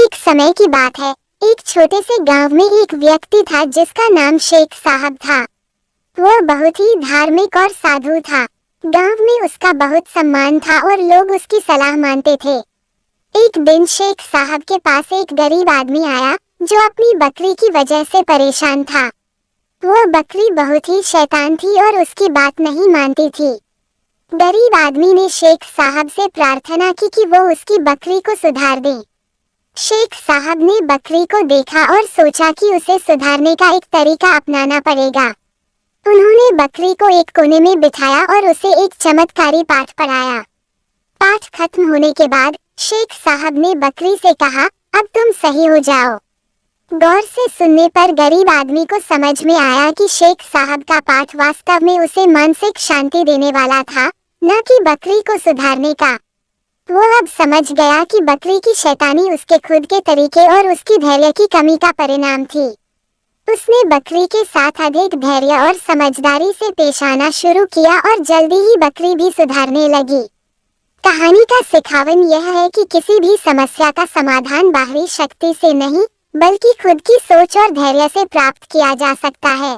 एक समय की बात है। एक छोटे से गांव में एक व्यक्ति था जिसका नाम शेख साहब था। वह बहुत ही धार्मिक और साधु था। गांव में उसका बहुत सम्मान था और लोग उसकी सलाह मानते थे। एक दिन शेख साहब के पास एक गरीब आदमी आया जो अपनी बकरी की वजह से परेशान था। वह बकरी बहुत ही शैतान थी और उसकी बात नहीं मानती थी। गरीब आदमी ने शेख साहब से प्रार्थना की कि वो उसकी बकरी को सुधार दे। शेख साहब ने बकरी को देखा और सोचा कि उसे सुधारने का एक तरीका अपनाना पड़ेगा। उन्होंने बकरी को एक कोने में बिठाया और उसे एक चमत्कारी पाठ पढ़ाया। पाठ खत्म होने के बाद शेख साहब ने बकरी से कहा, अब तुम सही हो जाओ। गौर से सुनने पर गरीब आदमी को समझ में आया कि शेख साहब का पाठ वास्तव में उसे मानसिक शांति देने वाला था, न कि बकरी को सुधारने का। वो अब समझ गया कि बकरी की शैतानी उसके खुद के तरीके और उसकी धैर्य की कमी का परिणाम थी। उसने बकरी के साथ अधिक धैर्य और समझदारी से पेश आना शुरू किया और जल्दी ही बकरी भी सुधारने लगी। कहानी का सिखावन यह है कि किसी भी समस्या का समाधान बाहरी शक्ति से नहीं, बल्कि खुद की सोच और धैर्य से प्राप्त किया जा सकता है।